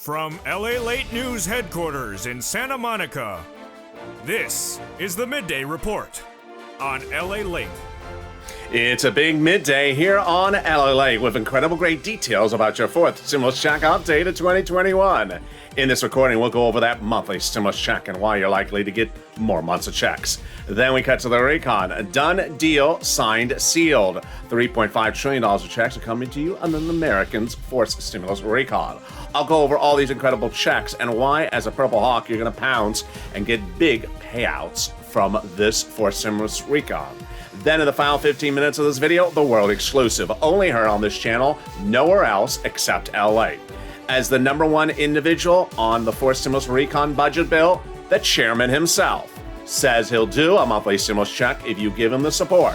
From LALATE News headquarters in Santa Monica, this is the Midday Report on LALATE. It's a big midday here on LALATE with incredible great details about your fourth stimulus check update of 2021. In this recording, we'll go over that monthly stimulus check and why you're likely to get more months of checks. Then we cut to the recon. A done deal, signed, sealed. $3.5 trillion of checks are coming to you on an American's fourth stimulus recon. I'll go over all these incredible checks and why, as a Purple Hawk, you're going to pounce and get big payouts from this fourth stimulus recon. Then in the final 15 minutes of this video, the world exclusive, only heard on this channel, nowhere else except LA. As the number one individual on the fourth stimulus recon budget bill, the chairman himself says he'll do a monthly stimulus check if you give him the support.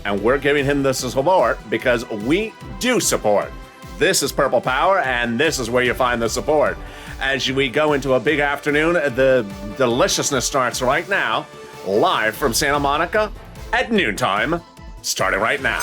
And we're giving him this support because we do support. This is Purple Power, and this is where you find the support. As we go into a big afternoon, the deliciousness starts right now, live from Santa Monica at noontime, starting right now.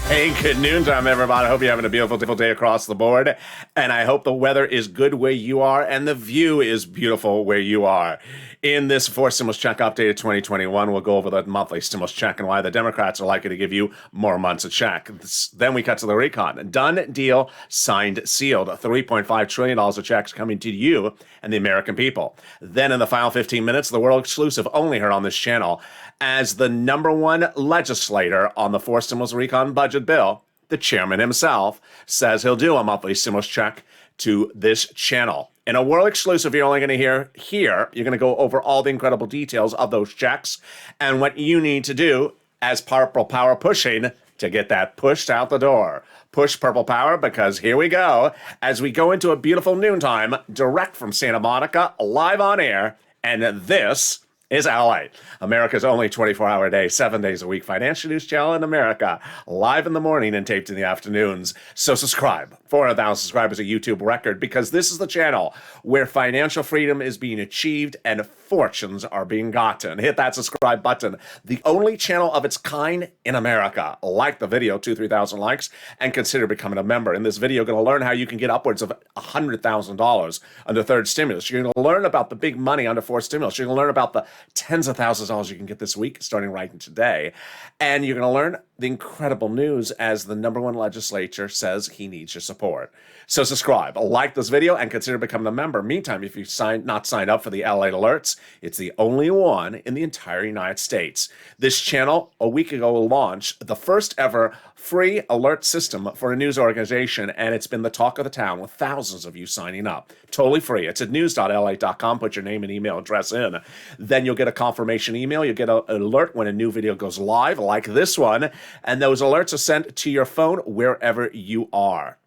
Hey, good noontime, everybody. I hope you're having a beautiful day across the board. And I hope the weather is good where you are and the view is beautiful where you are. In this fourth stimulus check update of 2021, we'll go over the monthly stimulus check and why the Democrats are likely to give you more months of check. Then we cut to the recon. Done deal, signed, sealed. $3.5 trillion of checks coming to you and the American people. Then in the final 15 minutes, the world exclusive, only heard on this channel, as the number one legislator on the fourth stimulus recon budget bill, the chairman himself says he'll do a monthly stimulus check to this channel. In a world exclusive, you're only going to hear here, you're going to go over all the incredible details of those checks and what you need to do as Purple Power pushing to get that pushed out the door. Push Purple Power, because here we go as we go into a beautiful noontime direct from Santa Monica, live on air, and this is LA, America's only 24-hour a day, 7 days a week financial news channel in America, live in the morning and taped in the afternoons. So subscribe. 400,000 subscribers, a YouTube record, because this is the channel where financial freedom is being achieved and fortunes are being gotten. Hit that subscribe button. The only channel of its kind in America. Like the video, 2,000-3,000 likes, and consider becoming a member. In this video, you're going to learn how you can get upwards of $100,000 under third stimulus. You're going to learn about the big money under fourth stimulus. You're going to learn about the tens of thousands of dollars you can get this week, starting right today. And you're going to learn the incredible news as the number one legislature says he needs your support. So subscribe, like this video, and consider becoming a member. Meantime, if you've not signed up for the LA Alerts, it's the only one in the entire United States. This channel, a week ago, launched the first ever free alert system for a news organization, and it's been the talk of the town with thousands of you signing up. Totally free. It's at news.la.com. Put your name and email address in. Then you'll get a confirmation email. You'll get an alert when a new video goes live, like this one, and those alerts are sent to your phone wherever you are.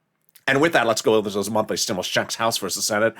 And with that, let's go over those monthly stimulus checks, House versus Senate,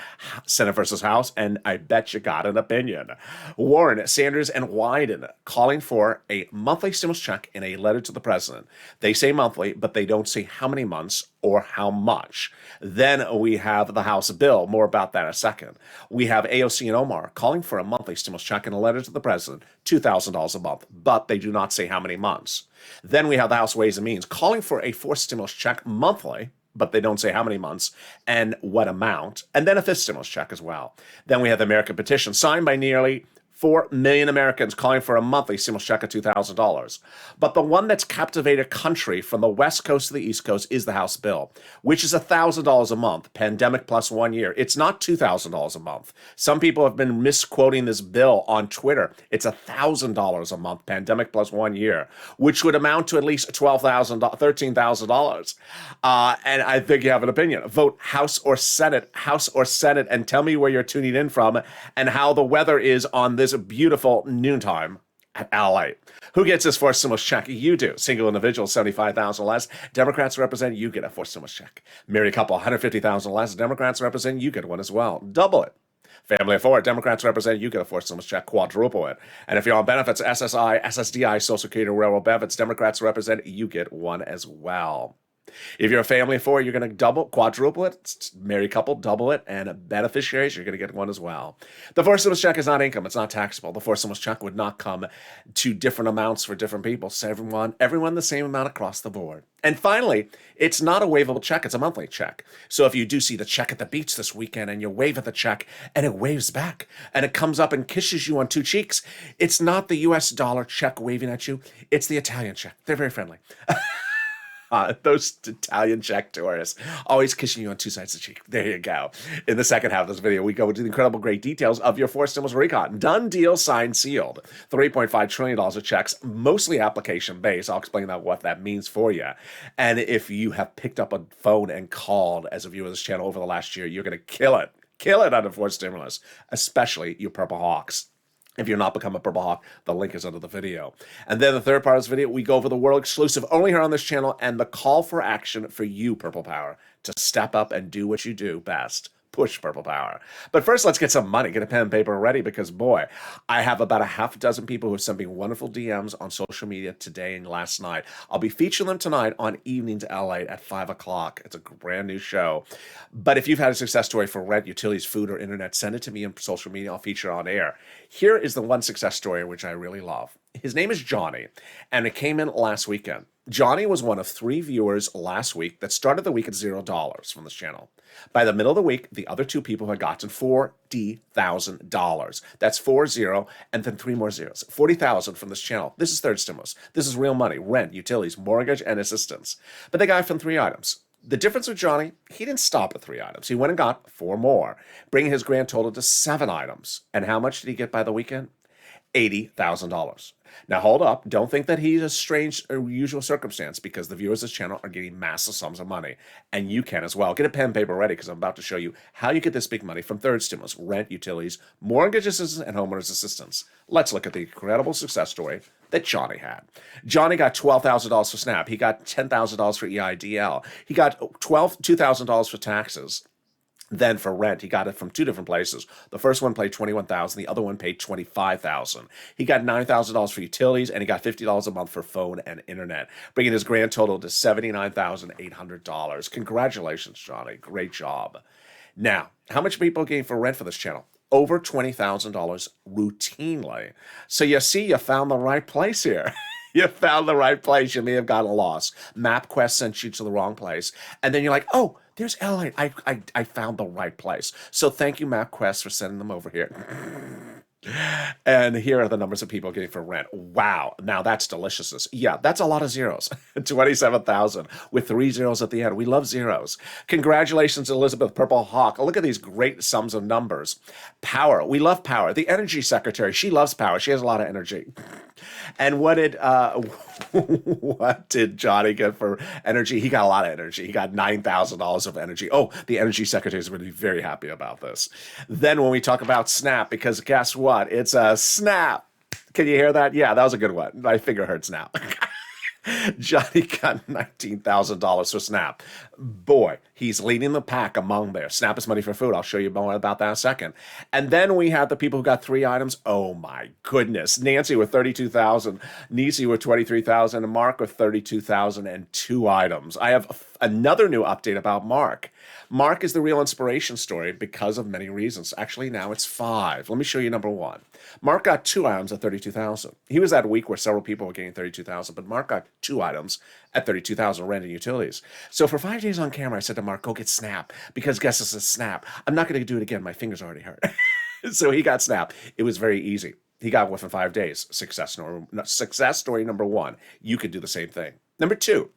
Senate versus House, and I bet you got an opinion. Warren, Sanders, and Wyden calling for a monthly stimulus check in a letter to the president. They say monthly, but they don't say how many months or how much. Then we have the House bill. More about that in a second. We have AOC and Omar calling for a monthly stimulus check in a letter to the president, $2,000 a month, but they do not say how many months. Then we have the House Ways and Means calling for a fourth stimulus check monthly, but they don't say how many months and what amount, and then a fifth stimulus check as well. Then we have the American petition signed by nearly 4 million Americans calling for a monthly stimulus check of $2,000. But the one that's captivated country from the West Coast to the East Coast is the House bill, which is $1,000 a month, pandemic plus 1 year. It's not $2,000 a month. Some people have been misquoting this bill on Twitter. It's $1,000 a month, pandemic plus 1 year, which would amount to at least $12,000, $13,000. And I think you have an opinion. Vote House or Senate, and tell me where you're tuning in from and how the weather is on this beautiful noontime at LA. Who gets this fourth stimulus check? You do. Single individual, $75,000 less. Democrats represent, you get a fourth stimulus check. Married couple, $150,000 less. Democrats represent, you get one as well. Double it. Family of four, Democrats represent, you get a fourth stimulus check, quadruple it. And if you're on benefits, SSI, SSDI, Social Security, Railroad benefits, Democrats represent, you get one as well. If you're a family of four, you're going to double, quadruple it. Married couple, double it. And beneficiaries, you're going to get one as well. The fourth stimulus check is not income. It's not taxable. The fourth stimulus check would not come to different amounts for different people. So everyone the same amount across the board. And finally, it's not a waivable check. It's a monthly check. So if you do see the check at the beach this weekend and you wave at the check and it waves back and it comes up and kisses you on two cheeks, it's not the US dollar check waving at you. It's the Italian check. They're very friendly. Those Italian check tourists always kissing you on two sides of the cheek. There you go. In the second half of this video, we go into the incredible great details of your fourth stimulus recon. Done deal, signed, sealed. $3.5 trillion of checks, mostly application-based. I'll explain what that means for you. And if you have picked up a phone and called as a viewer of this channel over the last year, you're going to kill it. Kill it under fourth stimulus, especially you Purple Hawks. If you're not become a Purple Hawk, the link is under the video. And then the third part of this video, we go over the world exclusive only here on this channel and the call for action for you, Purple Power, to step up and do what you do best. Push Purple Power. But first, let's get some money. Get a pen and paper ready because, boy, I have about a half a dozen people who have sent me wonderful DMs on social media today and last night. I'll be featuring them tonight on Evenings LALATE at 5 o'clock. It's a brand new show. But if you've had a success story for rent, utilities, food, or internet, send it to me on social media. I'll feature on air. Here is the one success story which I really love. His name is Johnny, and it came in last weekend. Johnny was one of 3 viewers last week that started the week at $0 from this channel. By the middle of the week, the other 2 people had gotten $40,000. That's 40 and then 3 more zeros. 40,000 from this channel. This is third stimulus. This is real money, rent, utilities, mortgage, and assistance. But they got it from 3 items. The difference with Johnny, he didn't stop at 3 items. He went and got 4 more, bringing his grand total to 7 items. And how much did he get by the weekend? $80,000. Now hold up, don't think that he's a strange or unusual circumstance because the viewers of this channel are getting massive sums of money, and you can as well. Get a pen and paper ready because I'm about to show you how you get this big money from third stimulus, rent, utilities, mortgage assistance, and homeowners assistance. Let's look at the incredible success story that Johnny had. Johnny got $12,000 for SNAP. He got $10,000 for EIDL. He got $2,000 for taxes. Then for rent, he got it from 2 different places. The first one paid $21,000, the other one paid $25,000. He got $9,000 for utilities, and he got $50 a month for phone and internet, bringing his grand total to $79,800. Congratulations, Johnny. Great job. Now, how much people gain for rent for this channel? Over $20,000 routinely. So you see, you found the right place here. You found the right place. You may have gotten lost. MapQuest sent you to the wrong place. And then you're like, oh, there's LA. I found the right place. So thank you, MapQuest, for sending them over here. And here are the numbers of people getting for rent. Wow. Now that's deliciousness. Yeah, that's a lot of zeros. 27,000 with 3 zeros at the end. We love zeros. Congratulations, Elizabeth Purple Hawk. Look at these great sums of numbers. Power. We love power. The energy secretary. She loves power. She has a lot of energy. And what did Johnny get for energy? He got a lot of energy. He got $9,000 of energy. Oh, the energy secretary is going to be very happy about this. Then when we talk about SNAP, because guess what? It's a SNAP. Can you hear that? Yeah, that was a good one. My finger hurts now. Johnny got $19,000 for SNAP. Boy, he's leading the pack among there. SNAP is money for food. I'll show you more about that in a second. And then we have the people who got 3 items. Oh my goodness. Nancy with $32,000, Nisi with $23,000, and Mark with $32,000 and 2 items. I have another new update about Mark. Mark is the real inspiration story because of many reasons. Actually, now it's 5. Let me show you number 1. Mark got 2 items at $32,000. He was that week where several people were getting $32,000, but Mark got 2 items at $32,000 rent and utilities. So for 5 days on camera, I said to Mark, go get SNAP because guess this is SNAP. I'm not going to do it again. My fingers already hurt. So he got SNAP. It was very easy. He got within 5 days. Success story number 1. You could do the same thing. Number 2.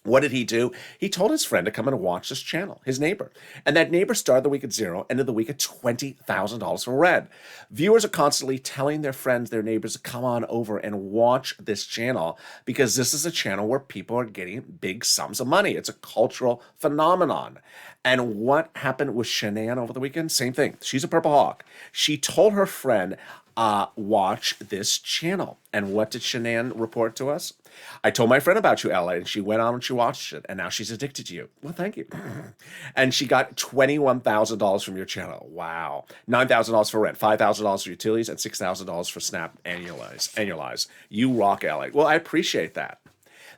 What did he do? He told his friend to come and watch this channel, his neighbor. And that neighbor started the week at 0, ended the week at $20,000 for rent. Viewers are constantly telling their friends, their neighbors to come on over and watch this channel because this is a channel where people are getting big sums of money. It's a cultural phenomenon. And what happened with Shanann over the weekend? Same thing. She's a Purple Hawk. She told her friend, watch this channel. And what did Shanann report to us? I told my friend about you, Ella, and she went on and she watched it, and now she's addicted to you. Well, thank you. And she got $21,000 from your channel. Wow. $9,000 for rent, $5,000 for utilities, and $6,000 for Snap annualized. You rock, Ella. Well, I appreciate that.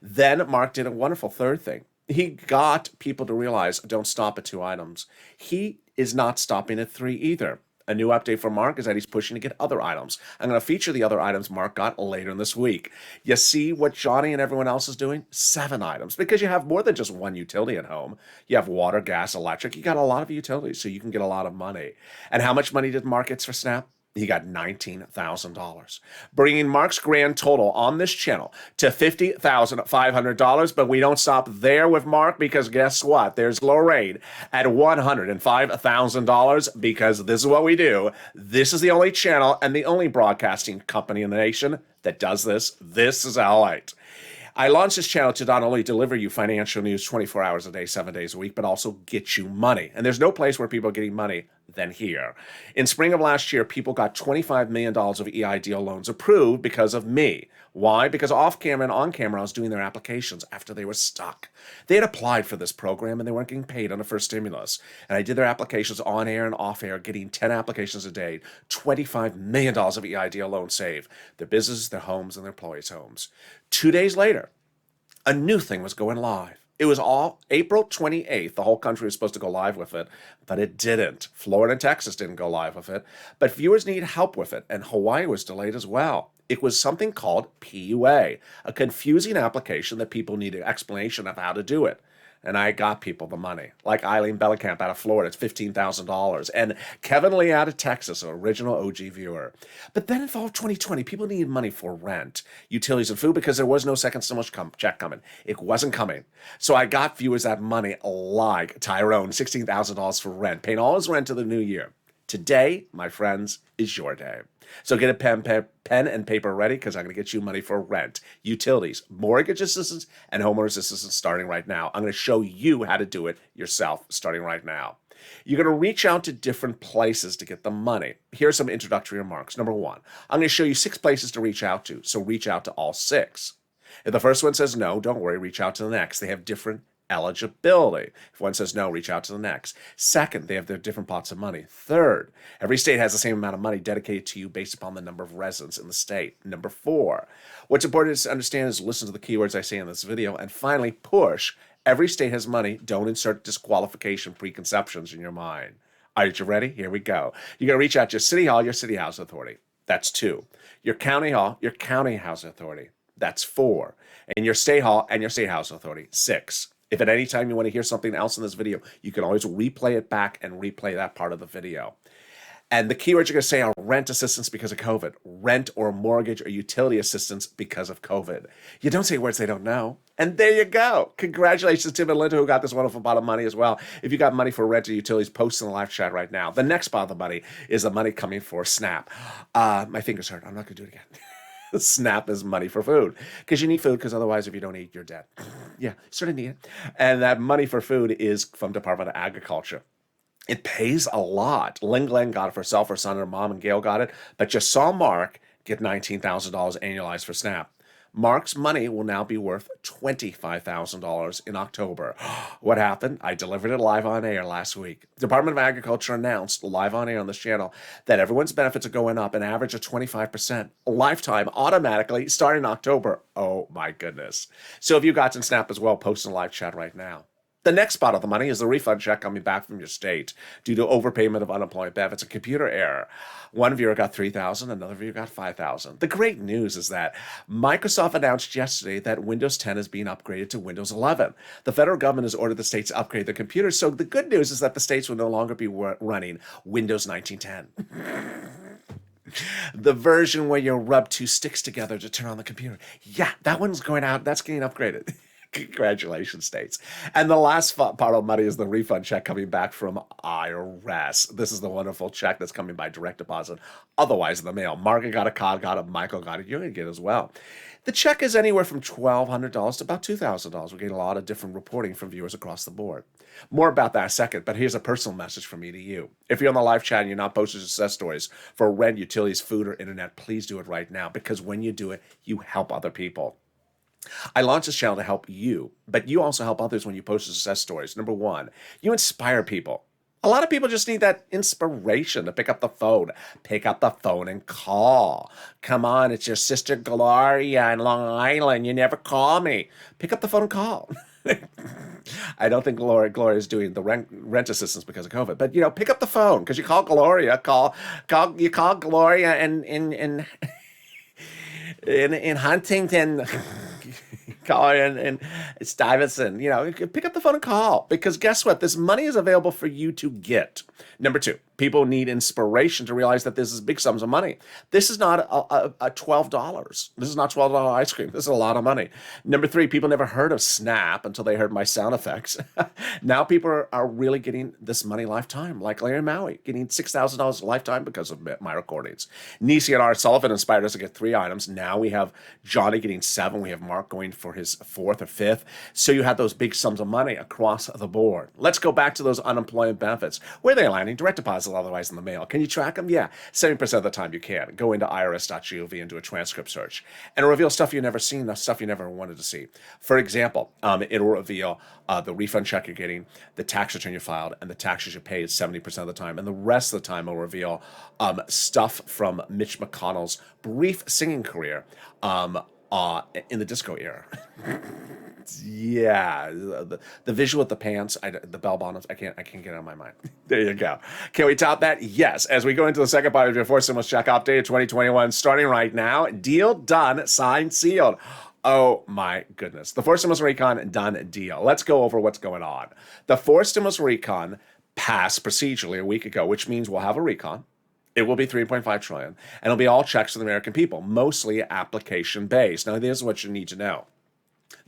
Then Mark did a wonderful third thing. He got people to realize don't stop at 2 items. He is not stopping at 3 either. A new update from Mark is that he's pushing to get other items. I'm going to feature the other items Mark got later in this week. You see what Johnny and everyone else is doing? 7 items, because you have more than just one utility at home. You have water, gas, electric. You got a lot of utilities, so you can get a lot of money. And how much money did Mark get for Snap? He got $19,000, bringing Mark's grand total on this channel to $50,500. But we don't stop there with Mark, because guess what? There's Lorraine at $105,000, because this is what we do. This is the only channel and the only broadcasting company in the nation that does this. This is LALATE. I launched this channel to not only deliver you financial news 24 hours a day, 7 days a week, but also get you money. And there's no place where people are getting money than here. In spring of last year, people got $25 million of EIDL loans approved because of me. Why? Because off camera and on camera, I was doing their applications after they were stuck. They had applied for this program and they weren't getting paid on the first stimulus. And I did their applications on air and off air, getting 10 applications a day, $25 million of EIDL loans saved. Their businesses, their homes, and their employees' homes. 2 days later, a new thing was going live. It was all April 28th. The whole country was supposed to go live with it, but it didn't. Florida and Texas didn't go live with it, but viewers need help with it, and Hawaii was delayed as well. It was something called PUA, a confusing application that people needed explanation of how to do it. And I got people the money, like Eileen Bellicamp out of Florida, it's $15,000, and Kevin Lee out of Texas, an original OG viewer. But then in fall of 2020, people needed money for rent, utilities, and food, because there was no second stimulus check coming. It wasn't coming. So I got viewers that money, like Tyrone, $16,000 for rent, paying all his rent to the new year. Today, my friends, is your day. So get a pen and paper ready, because I'm going to get you money for rent, utilities, mortgage assistance, and homeowners assistance starting right now. I'm going to show you how to do it yourself starting right now. You're going to reach out to different places to get the money. Here are some introductory remarks. Number 1, I'm going to show you 6 places to reach out to, so reach out to all 6. If the first one says no, don't worry, reach out to the next. They have different eligibility. If one says no, reach out to the next. Second, they have their different pots of money. Third, every state has the same amount of money dedicated to you based upon the number of residents in the state. Number 4, what's important to understand is listen to the keywords I say in this video. And finally, push. Every state has money. Don't insert disqualification preconceptions in your mind. Are you ready? Here we go. You're going to reach out to your city hall, your city housing authority. That's 2. Your county hall, your county housing authority. That's 4. And your state hall and your state housing authority. 6. If at any time you want to hear something else in this video, you can always replay it back and replay that part of the video. And the keywords you're going to say are rent assistance because of COVID, rent or mortgage or utility assistance because of COVID. You don't say words they don't know. And there you go. Congratulations to Tim and Linda, who got this wonderful pot of money as well. If you got money for rent or utilities, post in the live chat right now. The next pot of the money is the money coming for Snap. My fingers hurt. I'm not going to do it again. Snap is money for food, because you need food, because otherwise if you don't eat, you're dead. Yeah, sort of need it. And that money for food is from Department of Agriculture. It pays a lot. Lynn Glenn got it for herself, her son, her mom, and Gail got it. But you saw Mark get $19,000 annualized for Snap. Mark's money will now be worth $25,000 in October. What happened? I delivered it live on air last week. Department of Agriculture announced live on air on this channel that everyone's benefits are going up an average of 25%, lifetime, automatically, starting in October. Oh my goodness. So if you got some Snap as well, post in the live chat right now. The next spot of the money is the refund check coming back from your state due to overpayment of unemployment benefits, a computer error. One viewer got $3,000, another viewer got $5,000. The great news is that Microsoft announced yesterday that Windows 10 is being upgraded to Windows 11. The federal government has ordered the states to upgrade their computers, so the good news is that the states will no longer be running Windows 1910. The version where you rub 2 sticks together to turn on the computer. Yeah, that one's going out. That's getting upgraded. Congratulations, states. And the last part of money is the refund check coming back from IRS. This is the wonderful check that's coming by direct deposit, otherwise in the mail. Margaret got a card, got it, Michael got it, you're going to get it as well. The check is anywhere from $1,200 to about $2,000. We're getting a lot of different reporting from viewers across the board. More about that in a second, but here's a personal message from me to you. If you're on the live chat and you're not posting success stories for rent, utilities, food, or internet, please do it right now, because when you do it, you help other people. I launched this channel to help you, but you also help others when you post success stories. Number one, you inspire people. A lot of people just need that inspiration to pick up the phone. Pick up the phone and call. Come on, it's your sister Gloria in Long Island. You never call me. Pick up the phone and call. I don't think Gloria is doing the rent assistance because of COVID, but pick up the phone, because you call Gloria. You call Gloria in Huntington. Call and it's Stuyvesant. Pick up the phone and call, because guess what? This money is available for you to get. Number two, people need inspiration to realize that this is big sums of money. This is not a $12. This is not $12 ice cream. This is a lot of money. Number three, people never heard of Snap until they heard my sound effects. Now people are really getting this money lifetime, like Larry Maui getting $6,000 a lifetime because of my recordings. Nisi and Art Sullivan inspired us to get 3 items. Now we have Johnny getting 7. We have Mark going for his 4th or 5th. So you have those big sums of money across the board. Let's go back to those unemployment benefits. Where are they landing? Direct deposit, otherwise in the mail. Can you track them? Yeah, 70% of the time you can. Go into irs.gov and do a transcript search. And it'll reveal stuff you've never seen, the stuff you never wanted to see. For example, it'll reveal the refund check you're getting, the tax return you filed, and the taxes you paid 70% of the time. And the rest of the time it'll reveal stuff from Mitch McConnell's brief singing career in the disco era. Yeah, the visual with the pants, the bell bottoms, I can't get it out of my mind. There you go. Can we top that? Yes. As we go into the second part of your Four Stimulus Check Update 2021, starting right now, deal done, signed, sealed. Oh my goodness. The Four Stimulus Recon done deal. Let's go over what's going on. The Four Stimulus Recon passed procedurally a week ago, which means we'll have a recon. It will be $3.5 trillion, and it'll be all checks for the American people, mostly application-based. Now, here's what you need to know.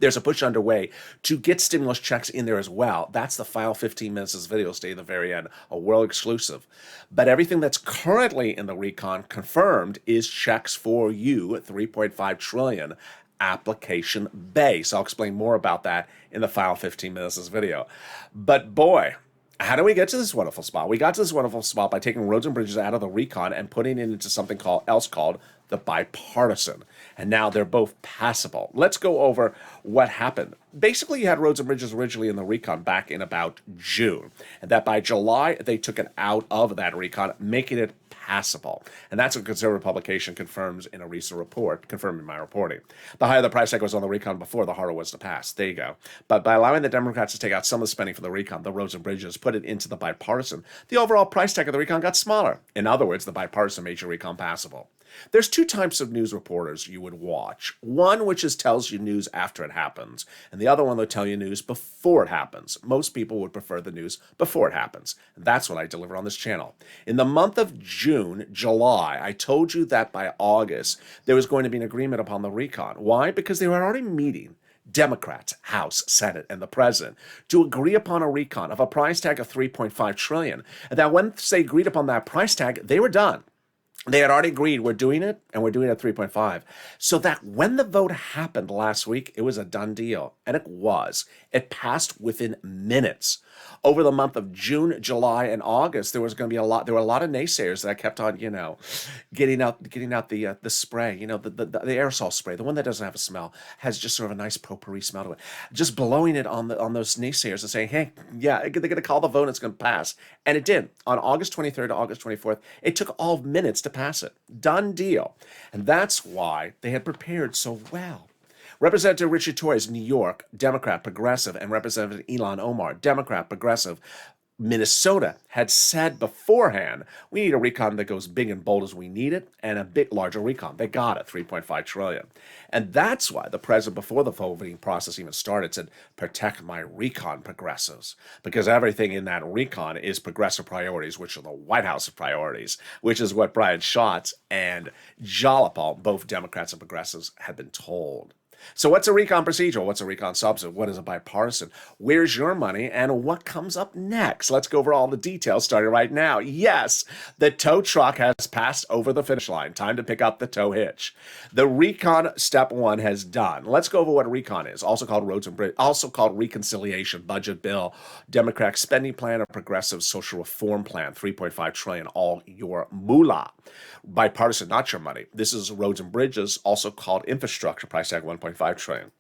There's a push underway to get stimulus checks in there as well. That's the File 15 Minutes of this video. Stay at the very end, a world exclusive. But everything that's currently in the recon confirmed is checks for you, $3.5 trillion application base. I'll explain more about that in the File 15 Minutes of this video. But boy, how do we get to this wonderful spot? We got to this wonderful spot by taking roads and bridges out of the recon and putting it into something else called the bipartisan. And now they're both passable. Let's go over what happened. Basically, you had roads and bridges originally in the recon back in about June. And that by July, they took it out of that recon, making it passable. And that's what conservative publication confirms in a recent report, confirming my reporting. The higher the price tag was on the recon before, the harder it was to pass. There you go. But by allowing the Democrats to take out some of the spending for the recon, the roads and bridges, put it into the bipartisan, the overall price tag of the recon got smaller. In other words, the bipartisan made your recon passable. There's two types of news reporters you would watch. One which tells you news after it happens, and the other one will tell you news before it happens. Most people would prefer the news before it happens. And that's what I deliver on this channel. In the month of June, July, I told you that by August, there was going to be an agreement upon the recon. Why? Because they were already meeting Democrats, House, Senate, and the President to agree upon a recon of a price tag of $3.5 trillion. And that once they agreed upon that price tag, they were done. They had already agreed, we're doing it, and we're doing it at 3.5. So that when the vote happened last week, it was a done deal. And it was. It passed within minutes. Over the month of June, July, and August, there were a lot of naysayers that kept on, getting out the spray, the aerosol spray, the one that doesn't have a smell, has just sort of a nice potpourri smell to it. Just blowing it on those naysayers and saying, hey, yeah, they're going to call the vote and it's going to pass. And it did. On August 23rd to August 24th, it took all of minutes to pass it. Done deal. And that's why they had prepared so well. Representative Richard Torres, New York, Democrat, progressive, and Representative Ilhan Omar, Democrat, progressive, Minnesota, had said beforehand, we need a recon that goes big and bold as we need it, and a bit larger recon. They got it, $3.5 trillion. And that's why the president, before the voting process even started, said, protect my recon progressives. Because everything in that recon is progressive priorities, which are the White House priorities, which is what Brian Schatz and Jalopal, both Democrats and progressives, had been told. So what's a recon procedural? What's a recon substantive? What is a bipartisan? Where's your money and what comes up next? Let's go over all the details starting right now. Yes, the tow truck has passed over the finish line. Time to pick up the tow hitch. The recon step one has done. Let's go over what a recon is, also called roads and bridge, also called reconciliation, budget bill, Democratic spending plan, or progressive social reform plan, 3.5 trillion, all your moolah. Bipartisan, not your money. This is roads and bridges, also called infrastructure, price tag 1.5 trillion.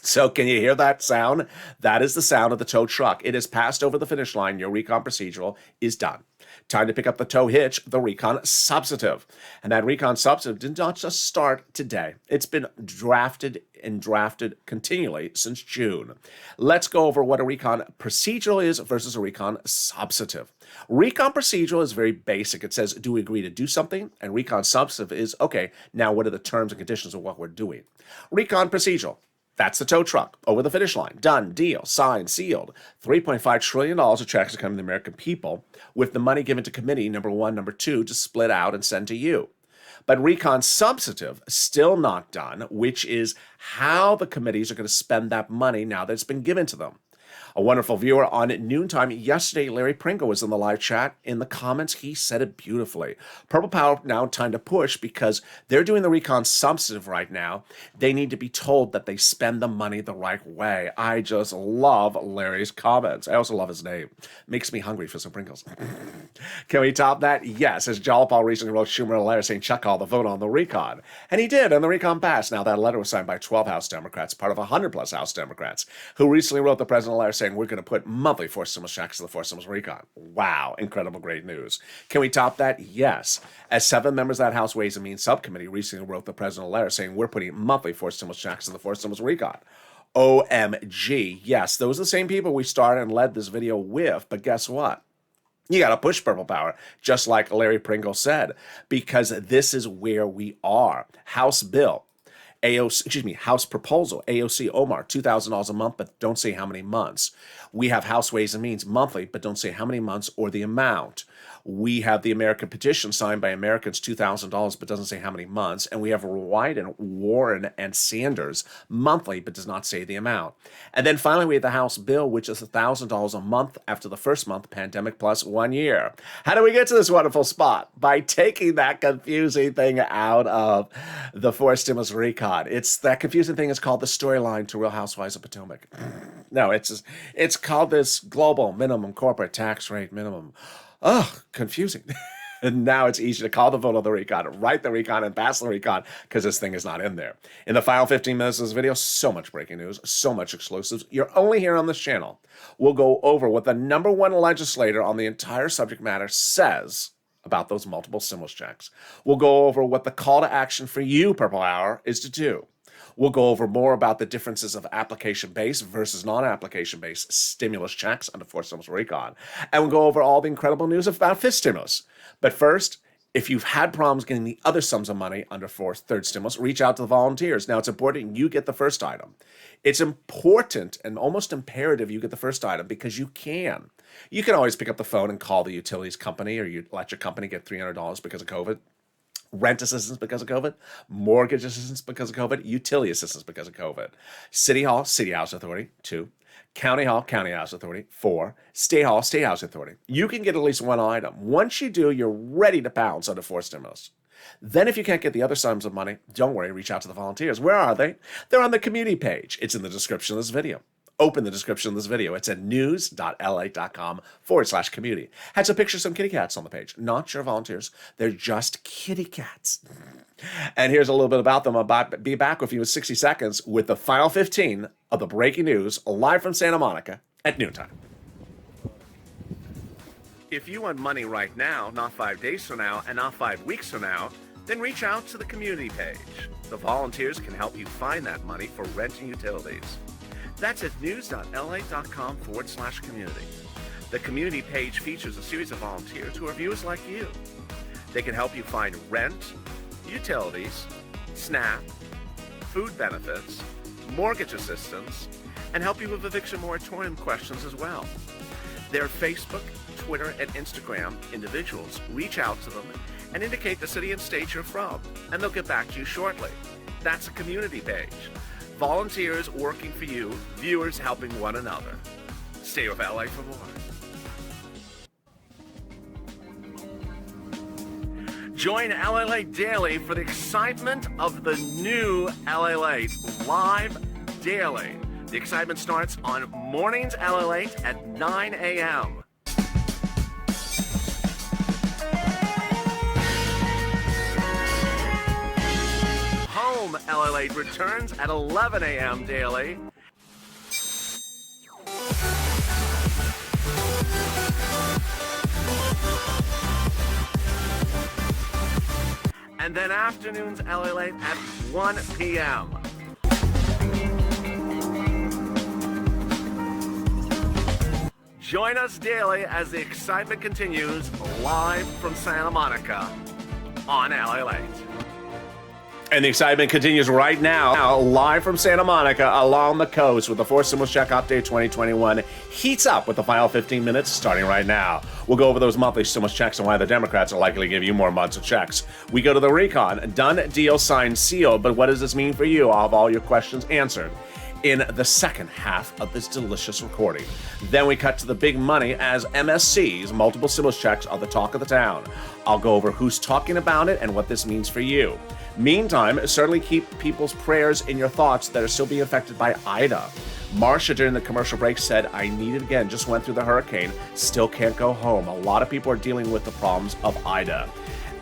So can you hear that sound? That is the sound of the tow truck. It has passed over the finish line. Your recon procedural is done. Time to pick up the tow hitch, the recon substantive. And that recon substantive did not just start today. It's been drafted continually since June. Let's go over what a recon procedural is versus a recon substantive. Recon procedural is very basic. It says, do we agree to do something? And recon substantive is, okay, now what are the terms and conditions of what we're doing? Recon procedural. That's the tow truck over the finish line. Done, deal, signed, sealed. $3.5 trillion of checks are coming to the American people with the money given to committee number one, number two to split out and send to you. But recon substantive, still not done, which is how the committees are going to spend that money now that it's been given to them. A wonderful viewer on Noontime yesterday, Larry Pringle, was in the live chat. In the comments, he said it beautifully. Purple Power now time to push because they're doing the recon substantive right now. They need to be told that they spend the money the right way. I just love Larry's comments. I also love his name. Makes me hungry for some Pringles. Can we top that? Yes. As Jalopal recently wrote Schumer a letter saying, Chuck called the vote on the recon. And he did, and the recon passed. Now, that letter was signed by 12 House Democrats, part of 100-plus House Democrats, who recently wrote the president a letter saying, we're going to put monthly forced stimulus checks to the forced stimulus recon. Wow, incredible, great news. Can we top that? Yes. As 7 members of that House Ways and Means Subcommittee recently wrote the president a letter saying we're putting monthly forced stimulus checks to the forced stimulus recon. OMG. Yes, those are the same people we started and led this video with, but guess what? You got to push Purple Power, just like Larry Pringle said, because this is where we are. House bill. House proposal, AOC Omar, $2,000 a month, but don't say how many months. We have House Ways and Means monthly, but don't say how many months or the amount. We have the American petition signed by Americans, $2,000, but doesn't say how many months. And we have Wyden, Warren, and Sanders monthly, but does not say the amount. And then finally, we have the House bill, which is $1,000 a month after the first month, pandemic plus 1 year. How do we get to this wonderful spot? By taking that confusing thing out of the forced stimulus recon. It's that confusing thing is called the storyline to Real Housewives of Potomac. No, it's called this global minimum corporate tax rate minimum. Oh, confusing. And now it's easy to call the vote on the recon, write the recon, and pass the recon because this thing is not in there. In the final 15 minutes of this video, so much breaking news, so much exclusives. You're only here on this channel. We'll go over what the number one legislator on the entire subject matter says about those multiple stimulus checks. We'll go over what the call to action for you, Purple Hour, is to do. We'll go over more about the differences of application-based versus non-application-based stimulus checks under forced stimulus recon. And we'll go over all the incredible news about fifth stimulus. But first, if you've had problems getting the other sums of money under third stimulus, reach out to the volunteers. Now, it's important you get the first item. It's important and almost imperative you get the first item because you can. You can always pick up the phone and call the utilities company, or you let your company get $300 because of COVID. Rent assistance because of COVID, mortgage assistance because of COVID, utility assistance because of COVID. City Hall, City House Authority, 2. County Hall, County House Authority, 4. State Hall, State House Authority. You can get at least one item. Once you do, you're ready to pounce under forced stimulus. Then if you can't get the other sums of money, don't worry, reach out to the volunteers. Where are they? They're on the community page. It's in the description of this video. Open the description of this video. It's at news.lalate.com/community. Had some pictures of some kitty cats on the page. Not your volunteers. They're just kitty cats. And here's a little bit about them. I'll be back with you in 60 seconds with the final 15 of the breaking news live from Santa Monica at noontime. If you want money right now, not 5 days from now, and not 5 weeks from now, then reach out to the community page. The volunteers can help you find that money for rent and utilities. That's at news.lalate.com/community. The community page features a series of volunteers who are viewers like you. They can help you find rent, utilities, SNAP, food benefits, mortgage assistance, and help you with eviction moratorium questions as well. Their Facebook, Twitter, and Instagram individuals reach out to them and indicate the city and state you're from, and they'll get back to you shortly. That's a community page. volunteers working for you, viewers helping one another. Stay with LA for more. Join LALATE Daily for the excitement of the new LALATE live daily. The excitement starts on mornings LALATE at 9 a.m. Home LALATE returns at 11 a.m. daily. And then afternoons LALATE at 1 p.m. Join us daily as the excitement continues live from Santa Monica on LALATE. And the excitement continues right now, live from Santa Monica along the coast with the Four Stimulus Check Update 2021 heats up with the final 15 minutes starting right now. We'll go over those monthly stimulus checks and why the Democrats are likely to give you more months of checks. We go to the recon, done, deal, signed, sealed, but what does this mean for you? I'll have all your questions answered in the second half of this delicious recording. Then we cut to the big money as MSC's multiple stimulus checks are the talk of the town. I'll go over who's talking about it and what this means for you. Meantime, certainly keep people's prayers in your thoughts that are still being affected by Ida. Marsha during the commercial break said, I need it again, just went through the hurricane, still can't go home. A lot of people are dealing with the problems of Ida.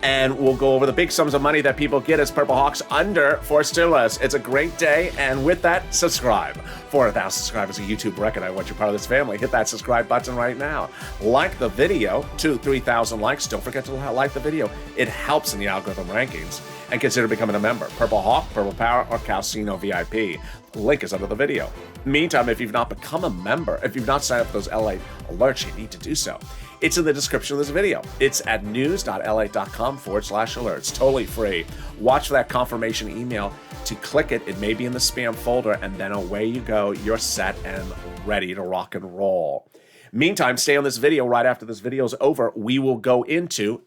And we'll go over the big sums of money that people get as Purple Hawks under for stimulus. It's a great day, and with that, subscribe. 400,000 subscribers, a YouTube record. I want you part of this family. Hit that subscribe button right now. Like the video, 3,000 likes. Don't forget to like the video. It helps in the algorithm rankings. And consider becoming a member. Purple Hawk, Purple Power, or Calcino VIP. The link is under the video. Meantime, if you've not become a member, if you've not signed up for those LA alerts, you need to do so. It's in the description of this video. It's at news.la.com/alerts. Totally free. Watch for that confirmation email. To click it, it may be in the spam folder, and then away you go. You're set and ready to rock and roll. Meantime, stay on this video. Right after this video is over, we will go into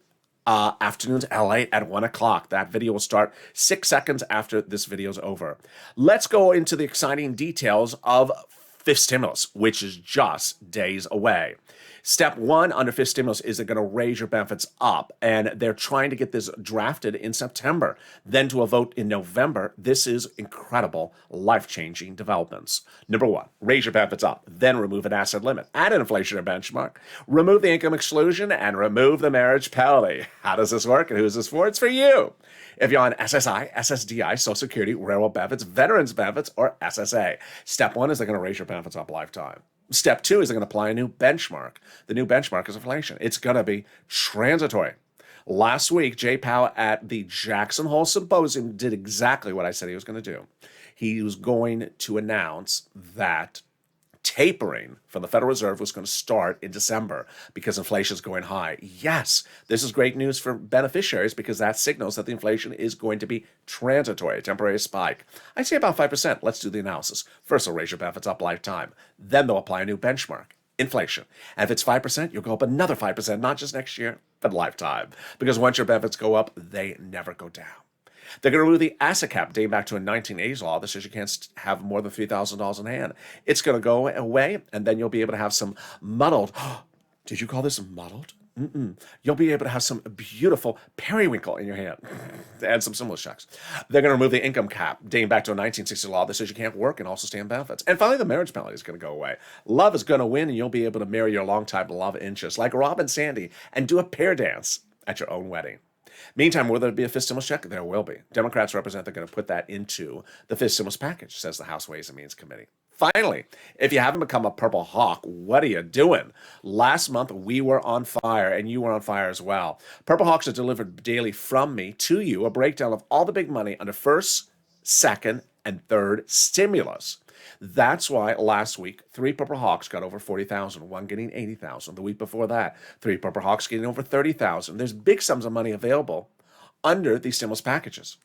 afternoons LA at 1 o'clock. That video will start 6 seconds after this video is over. Let's go into the exciting details of fifth stimulus, which is just days away. Step one under fifth stimulus is they're going to raise your benefits up, and they're trying to get this drafted in September, then to a vote in November. This is incredible, life-changing developments. Number one, raise your benefits up, then remove an asset limit, add an inflationary benchmark, remove the income exclusion, and remove the marriage penalty. How does this work, and who is this for? It's for you. If you're on SSI, SSDI, Social Security, railroad benefits, veterans benefits, or SSA. Step one is they're going to raise your benefits up lifetime. Step two is they're going to apply a new benchmark. The new benchmark is inflation. It's going to be transitory. Last week, Jay Powell at the Jackson Hole Symposium did exactly what I said he was going to do. He was going to announce that tapering from the Federal Reserve was going to start in December because inflation is going high. Yes, this is great news for beneficiaries because that signals that the inflation is going to be transitory, a temporary spike. I'd say about 5%. Let's do the analysis. First, they'll raise your benefits up lifetime. Then they'll apply a new benchmark, inflation. And if it's 5%, you'll go up another 5%, not just next year, but lifetime. Because once your benefits go up, they never go down. They're going to remove the asset cap dating back to a 1980s law that says you can't have more than $3,000 in hand. It's going to go away, and then you'll be able to have some muddled. Did you call this muddled? You'll be able to have some beautiful periwinkle in your hand and some stimulus checks. They're going to remove the income cap dating back to a 1960s law that says you can't work and also stay on benefits. And finally, the marriage penalty is going to go away. Love is going to win, and you'll be able to marry your longtime love interest like Rob and Sandy and do a pair dance at your own wedding. Meantime, will there be a fifth stimulus check? There will be. Democrats represent they're going to put that into the fifth stimulus package, says the House Ways and Means Committee. Finally, if you haven't become a Purple Hawk, what are you doing? Last month, we were on fire, and you were on fire as well. Purple Hawks are delivered daily from me to you, a breakdown of all the big money under first, second, and third stimulus. That's why last week, 3 Purple Hawks got over 40,000, one getting 80,000. The week before that, 3 Purple Hawks getting over 30,000. There's big sums of money available under these stimulus packages.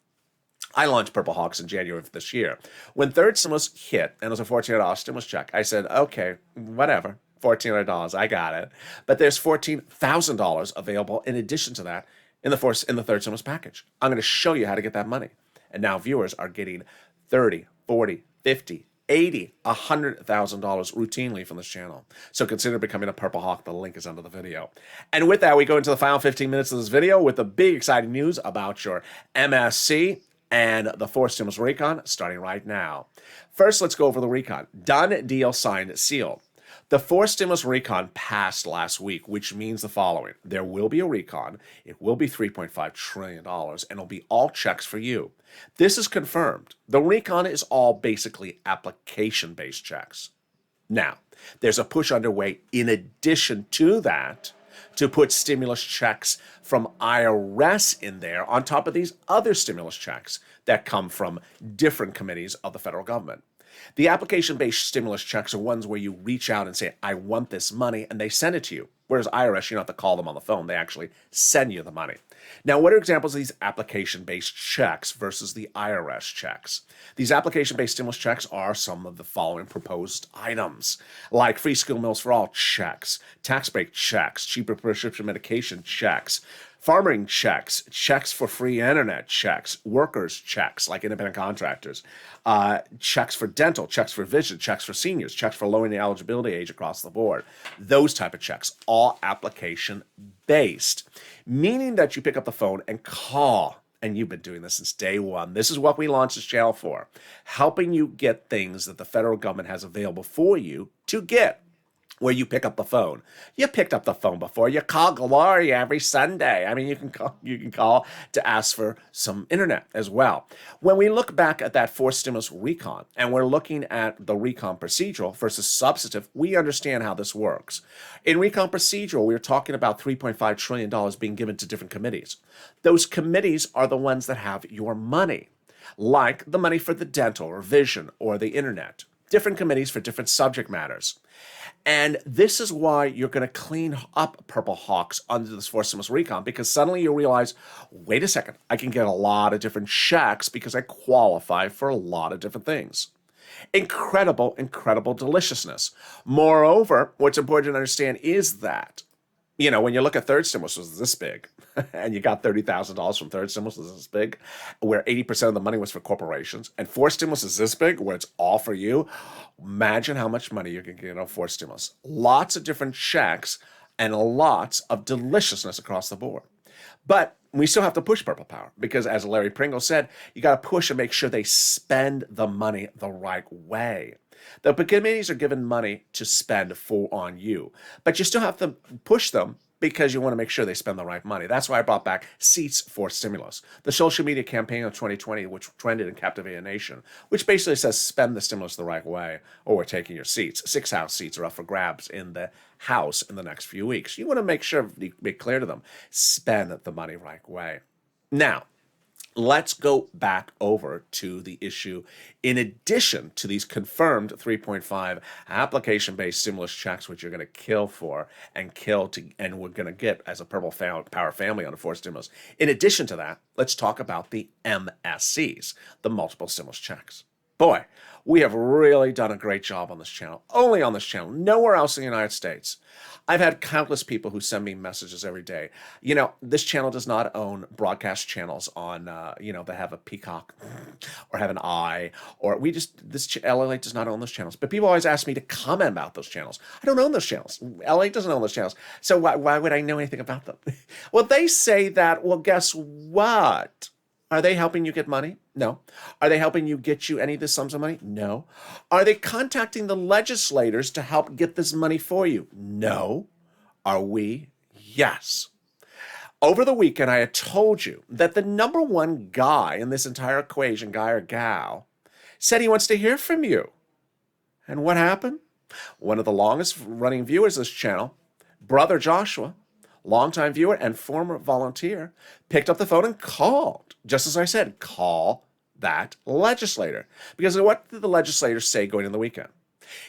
I launched Purple Hawks in January of this year. When third stimulus hit, and it was a $1,400 stimulus check, I said, okay, whatever, $1,400, I got it. But there's $14,000 available in addition to that in the third stimulus package. I'm going to show you how to get that money. And now viewers are getting 30, 40, $50, $80, $100,000 routinely from this channel. So consider becoming a Purple Hawk. The link is under the video. And with that, we go into the final 15 minutes of this video with the big exciting news about your MSC and the forced stimulus recon starting right now. First, let's go over the recon. Done, deal, signed, sealed. The forced stimulus recon passed last week, which means the following. There will be a recon. It will be $3.5 trillion, and it'll be all checks for you. This is confirmed. The recon is all basically application-based checks. Now, there's a push underway in addition to that to put stimulus checks from IRS in there on top of these other stimulus checks that come from different committees of the federal government. The application-based stimulus checks are ones where you reach out and say, I want this money, and they send it to you. Whereas IRS, you don't have to call them on the phone. They actually send you the money. Now, what are examples of these application-based checks versus the IRS checks? These application-based stimulus checks are some of the following proposed items, like free school meals for all checks, tax break checks, cheaper prescription medication checks, farming checks, checks for free internet checks, workers checks like independent contractors, checks for dental, checks for vision, checks for seniors, checks for lowering the eligibility age across the board. Those type of checks, all application based, meaning that you pick up the phone and call. And you've been doing this since day one. This is what we launched this channel for, helping you get things that the federal government has available for you to get. Where you pick up the phone. You picked up the phone before. You call Gloria every Sunday. I mean, you can call to ask for some internet as well. When we look back at that forced stimulus recon, and we're looking at the recon procedural versus substantive, we understand how this works. In recon procedural, we're talking about $3.5 trillion being given to different committees. Those committees are the ones that have your money, like the money for the dental or vision or the internet. Different committees for different subject matters. And this is why you're going to clean up Purple Hawks under this forced stimulus recon, because suddenly you realize, wait a second, I can get a lot of different checks because I qualify for a lot of different things. Incredible, incredible deliciousness. Moreover, what's important to understand is that, you know, when you look at third stimulus was this big, and you got $30,000 from third stimulus was this big, where 80% of the money was for corporations, and fourth stimulus is this big, where it's all for you. Imagine how much money you can get on fourth stimulus. Lots of different checks and lots of deliciousness across the board. But we still have to push Purple Power because, as Larry Pringle said, you got to push and make sure they spend the money the right way. The committees are given money to spend on you, but you still have to push them because you want to make sure they spend the right money. That's why I brought back Seats for Stimulus, the social media campaign of 2020, which trended and captivated a nation, which basically says spend the stimulus the right way or we're taking your seats. 6 House seats are up for grabs in the House in the next few weeks. You want to make sure you make clear to them, spend the money right way. Now, let's go back over to the issue. In addition to these confirmed 3.5 application-based stimulus checks, which you're going to kill for and we're going to get as a Purple Power family on a forced stimulus. In addition to that, let's talk about the MSCs, the multiple stimulus checks. Boy, we have really done a great job on this channel, only on this channel, nowhere else in the United States. I've had countless people who send me messages every day. You know, this channel does not own broadcast channels on, that have a peacock or have an eye, or LALATE does not own those channels. But people always ask me to comment about those channels. I don't own those channels. LALATE doesn't own those channels. So why would I know anything about them? Well, they say that, well, guess what? Are they helping you get money? No. Are they helping you get you any of the sums of money? No. Are they contacting the legislators to help get this money for you? No. Are we? Yes. Over the weekend, I had told you that the number one guy in this entire equation, guy or gal, said he wants to hear from you. And what happened? One of the longest running viewers of this channel, Brother Joshua, longtime viewer and former volunteer, picked up the phone and called. Just as I said, call that legislator. Because what did the legislator say going into the weekend?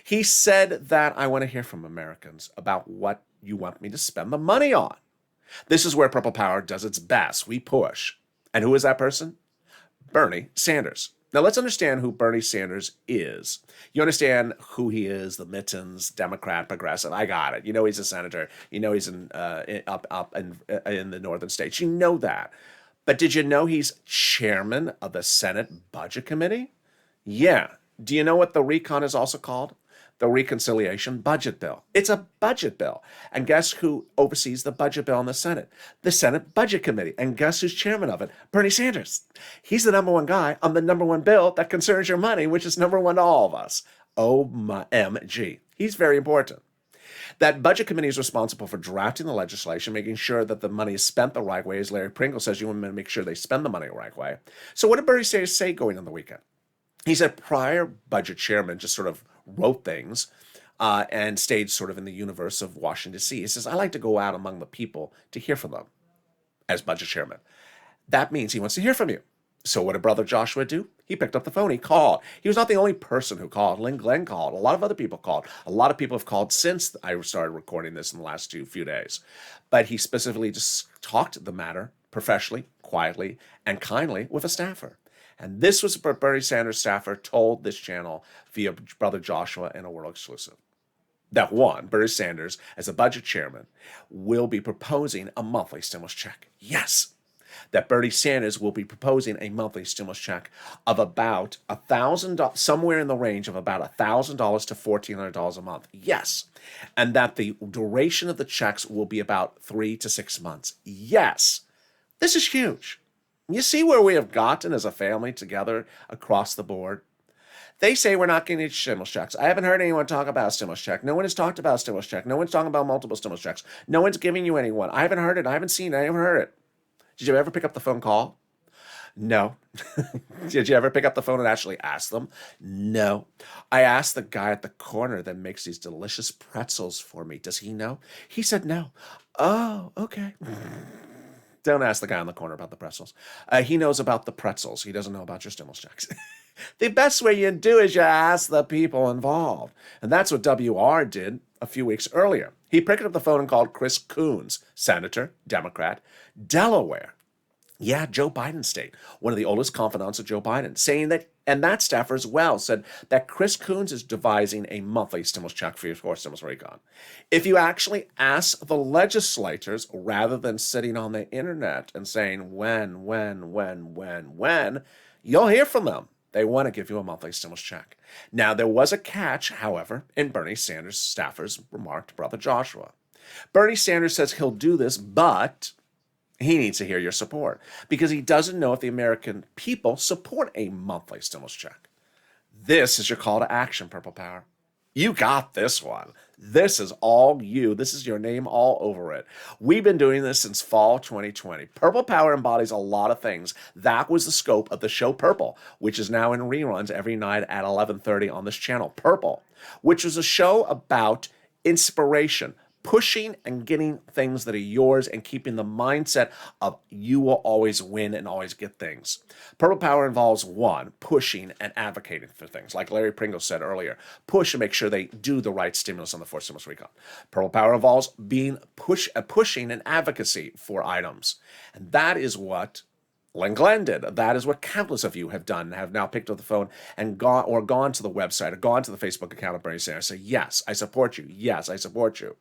He said that I want to hear from Americans about what you want me to spend the money on. This is where Purple Power does its best. We push. And who is that person? Bernie Sanders. Now let's understand who Bernie Sanders is. You understand who he is, the mittens, Democrat, progressive. I got it. You know he's a senator. You know he's up in the northern states. You know that. But did you know he's chairman of the Senate Budget Committee? Yeah, Do you know what the recon is also called? The reconciliation budget bill. It's a budget bill. And guess who oversees the budget bill in the Senate? The Senate Budget Committee. And guess who's chairman of it? Bernie Sanders. He's the number one guy on the number one bill that concerns your money, which is number one to all of us. OMG. He's very important. That budget committee is responsible for drafting the legislation, making sure that the money is spent the right way. As Larry Pringle says, you want to make sure they spend the money the right way. So what did Bernie Sanders say going on the weekend? He said prior budget chairman just sort of wrote things and stayed sort of in the universe of Washington, D.C. He says, I like to go out among the people to hear from them as budget chairman. That means he wants to hear from you. So what did Brother Joshua do? He picked up the phone. He called. He was not the only person who called. Lynn Glenn called. A lot of other people called. A lot of people have called since I started recording this in the last few days. But he specifically just talked the matter professionally, quietly, and kindly with a staffer. And this was what Bernie Sanders' staffer told this channel via Brother Joshua in a world exclusive. That one, Bernie Sanders, as a budget chairman, will be proposing a monthly stimulus check. Yes. That Bernie Sanders will be proposing a monthly stimulus check of about $1,000, somewhere in the range of about $1,000 to $1,400 a month. Yes. And that the duration of the checks will be about 3 to 6 months. Yes. This is huge. You see where we have gotten as a family together across the board? They say we're not getting stimulus checks. I haven't heard anyone talk about a stimulus check. No one has talked about a stimulus check. No one's talking about multiple stimulus checks. No one's giving you any one. I haven't heard it. I haven't seen it. I haven't heard it. Did you ever pick up the phone call? No. Did you ever pick up the phone and actually ask them? No. I asked the guy at the corner that makes these delicious pretzels for me. Does he know? He said no. Oh, okay. Don't ask the guy on the corner about the pretzels. He knows about the pretzels. He doesn't know about your stimulus checks. The best way you do is you ask the people involved. And that's what WR did a few weeks earlier. He picked up the phone and called Chris Coons, Senator, Democrat, Delaware. Yeah, Joe Biden's state, one of the oldest confidants of Joe Biden, saying that, and that staffer as well, said that Chris Coons is devising a monthly stimulus check for stimulus recon. If you actually ask the legislators, rather than sitting on the internet and saying when, you'll hear from them. They want to give you a monthly stimulus check. Now, there was a catch, however, in Bernie Sanders' staffers remarked, Brother Joshua. Bernie Sanders says he'll do this, but he needs to hear your support because he doesn't know if the American people support a monthly stimulus check. This is your call to action, Purple Power. You got this one. This is all you. This is your name all over it. We've been doing this since fall 2020. Purple Power embodies a lot of things. That was the scope of the show Purple, which is now in reruns every night at 11:30 on this channel. Purple, which was a show about inspiration, pushing and getting things that are yours and keeping the mindset of you will always win and always get things. Purple Power involves one, pushing and advocating for things. Like Larry Pringle said earlier, push and make sure they do the right stimulus on the fourth stimulus recon. Purple Power involves being pushing and advocacy for items. And that is what Lynn Glenn did. That is what countless of you have done, have now picked up the phone and gone to the website or gone to the Facebook account of Bernie Sanders and say, yes, I support you. Yes, I support you.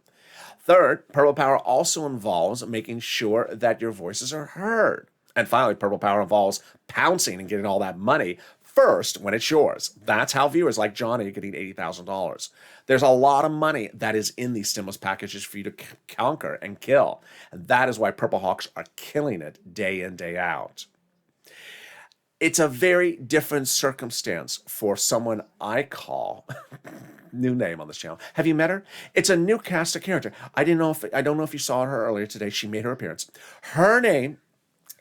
Third, Purple Power also involves making sure that your voices are heard. And finally, Purple Power involves pouncing and getting all that money first when it's yours. That's how viewers like Johnny are getting $80,000. There's a lot of money that is in these stimulus packages for you to conquer and kill. And that is why Purple Hawks are killing it day in, day out. It's a very different circumstance for someone I call new name on this channel. Have you met her? It's a new cast of character. I don't know if you saw her earlier today. She made her appearance. Her name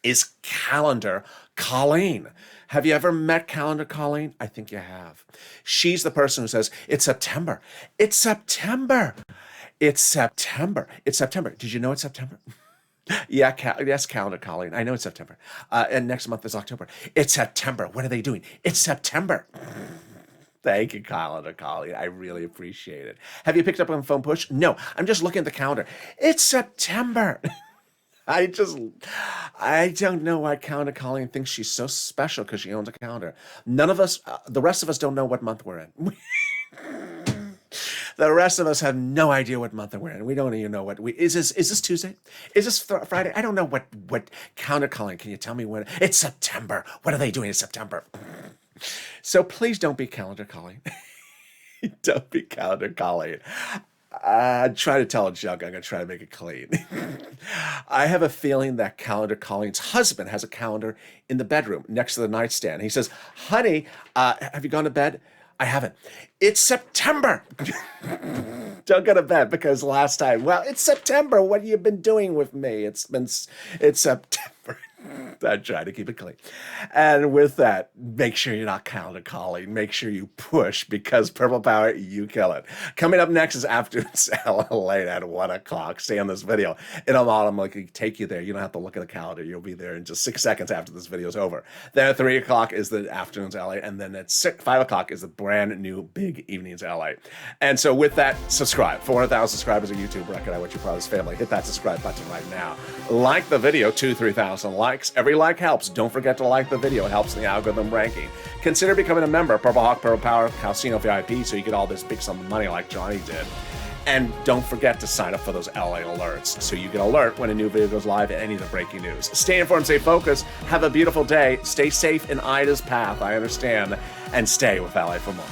is Calendar Colleen. Have you ever met Calendar Colleen? I think you have. She's the person who says, it's September. It's September. It's September. It's September. Did you know it's September? Yeah, yes, Calendar Colleen. I know it's September. And next month is October. It's September. What are they doing? It's September. Thank you, Calendar Colleen. I really appreciate it. Have you picked up on phone push? No, I'm just looking at the calendar. It's September. I don't know why Calendar Colleen thinks she's so special because she owns a calendar. None of us, the rest of us don't know what month we're in. The rest of us have no idea what month we're in. We don't even know is this Tuesday? Is this Friday? I don't know what Calendar Colleen, can you tell me when? It's September. What are they doing in September? So please don't be calendar calling. Don't be calendar calling. Try to tell a joke. I'm going to try to make it clean. I have a feeling that calendar calling's husband has a calendar in the bedroom next to the nightstand. He says, honey, have you gone to bed? I haven't. It's September. Don't go to bed because last time, well, it's September. What have you been doing with me? It's September. I try to keep it clean. And with that, make sure you're not calendar calling. Make sure you push because Purple Power, you kill it. Coming up next is Afternoons LALATE at 1 o'clock. Stay on this video. It'll automatically take you there. You don't have to look at the calendar. You'll be there in just 6 seconds after this video is over. Then at 3 o'clock is the Afternoons LA. And then at 5 o'clock is the brand new Big Evenings LA. And so with that, subscribe. 400,000 subscribers on YouTube. Recognize what your proudest family. Hit that subscribe button right now. Like the video. 2,000-3,000 likes. Every like helps. Don't forget to like the video. It helps in the algorithm ranking. Consider becoming a member. Purple Hawk, Purple Power, Calcino VIP, so you get all this big sum of money like Johnny did. And don't forget to sign up for those LA alerts, so you get alert when a new video goes live and any of the breaking news. Stay informed, stay focused. Have a beautiful day. Stay safe in Ida's path, I understand. And stay with LA for more.